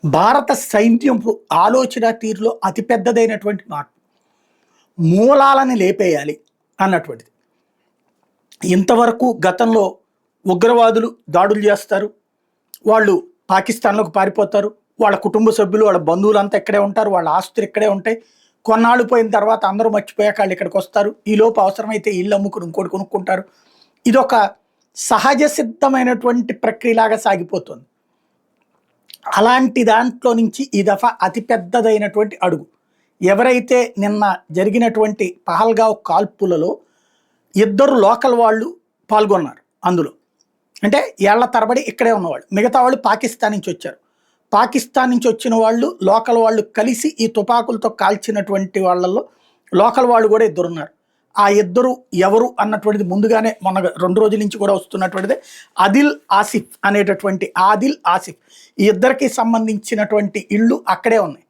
భారత సైన్యపు ఆలోచన తీరులో అతిపెద్దదైనటువంటి మార్పు మూలాలని లేపేయాలి అన్నటువంటిది. ఇంతవరకు గతంలో ఉగ్రవాదులు దాడులు చేస్తారు, వాళ్ళు పాకిస్తాన్లోకి పారిపోతారు, వాళ్ళ కుటుంబ సభ్యులు వాళ్ళ బంధువులంతా ఇక్కడే ఉంటారు, వాళ్ళ ఆస్తులు ఇక్కడే ఉంటాయి. కొన్నాళ్ళు పోయిన తర్వాత అందరూ మర్చిపోయాక వాళ్ళు ఇక్కడికి వస్తారు, ఈలోపు అవసరమైతే ఇల్లు అమ్ముకుని ఇంకోటి కొనుక్కుంటారు. ఇదొక సహజ సిద్ధమైనటువంటి ప్రక్రియలాగా సాగిపోతుంది. అలాంటి దాంట్లో నుంచి ఈ దఫా అతిపెద్దదైనటువంటి అడుగు. ఎవరైతే నిన్న జరిగినటువంటి పహల్గావ్ కాల్పులలో ఇద్దరు లోకల్ వాళ్ళు పాల్గొన్నారు అందులో. అంటే ఏళ్ల తరబడి ఇక్కడే ఉన్నవాళ్ళు, మిగతా వాళ్ళు పాకిస్తాన్ నుంచి వచ్చారు. పాకిస్తాన్ నుంచి వచ్చిన వాళ్ళు లోకల్ వాళ్ళు కలిసి ఈ తుపాకులతో కాల్చినటువంటి వాళ్ళల్లో లోకల్ వాళ్ళు కూడా ఇద్దరున్నారు. ఆ ఇద్దరు ఎవరు అన్నటువంటిది ముందుగానే మొన్న 2 రోజుల నుంచి కూడా వస్తున్నటువంటిది. ఆదిల్ ఆసిఫ్ అనేటటువంటి ఆదిల్ ఆసిఫ్, ఈ ఇద్దరికి సంబంధించినటువంటి ఇళ్ళు అక్కడే ఉన్నాయి.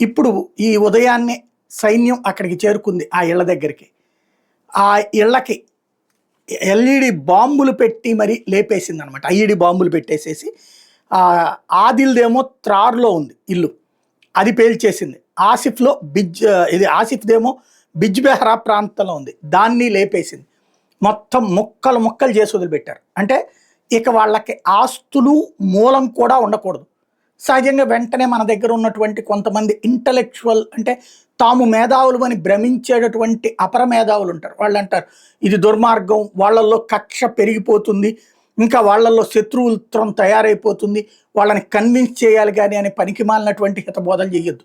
ఇప్పుడు ఈ ఉదయాన్నే సైన్యం అక్కడికి చేరుకుంది ఆ ఇళ్ల దగ్గరికి. ఆ ఇళ్ళకి ఎల్ఈడి బాంబులు పెట్టి మరి లేపేసింది అనమాట. ఐఈడి బాంబులు పెట్టేసేసి ఆదిల్దేమో త్రార్లో ఉంది ఇల్లు, అది పేల్చేసింది. ఆసిఫ్లో ఆసిఫ్దేమో బిజ్ బెహరా ప్రాంతంలో ఉంది, దాన్ని లేపేసింది. మొత్తం ముక్కలు ముక్కలు చేసి వదిలిపెట్టారు. అంటే ఇక వాళ్ళకి ఆస్తులు మూలం కూడా ఉండకూడదు. సహజంగా వెంటనే మన దగ్గర ఉన్నటువంటి కొంతమంది ఇంటలెక్చువల్, అంటే తాము మేధావులు అని భ్రమించేటటువంటి అపర మేధావులు ఉంటారు. వాళ్ళు అంటారు ఇది దుర్మార్గం, వాళ్ళల్లో కక్ష పెరిగిపోతుంది, ఇంకా వాళ్ళల్లో శత్రువుత్వం తయారైపోతుంది, వాళ్ళని కన్విన్స్ చేయాలి కానీ అని పనికిమాలినటువంటి హితబోధలు చేయొద్దు.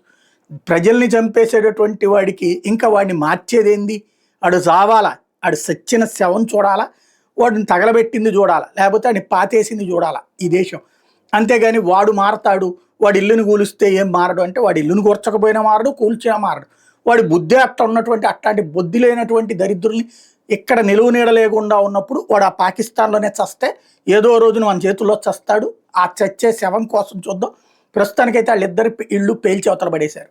ప్రజల్ని చంపేసేటటువంటి వాడికి ఇంకా వాడిని మార్చేదేంది? వాడు చావాలా, వాడు సచ్చిన శవం చూడాలా, వాడిని తగలబెట్టింది చూడాలా, లేకపోతే వాడిని పాతేసింది చూడాలా ఈ దేశం. అంతేగాని వాడు మారతాడు, వాడి ఇల్లుని కూలిస్తే ఏం మారడు అంటే వాడి ఇల్లుని కూర్చకపోయినా మారడు, కూల్చినా మారడు. వాడి బుద్ధి అట్లా ఉన్నటువంటి అట్లాంటి బుద్ధి లేనటువంటి దరిద్రుల్ని ఇక్కడ నిలువు నీడ లేకుండా ఉన్నప్పుడు వాడు ఆ పాకిస్తాన్లోనే చస్తే ఏదో రోజున మన చేతుల్లో చస్తాడు. ఆ చచ్చే శవం కోసం చూద్దాం. ప్రస్తుతానికైతే వాళ్ళిద్దరి ఇళ్ళు పేల్చి అవతల పడేశారు.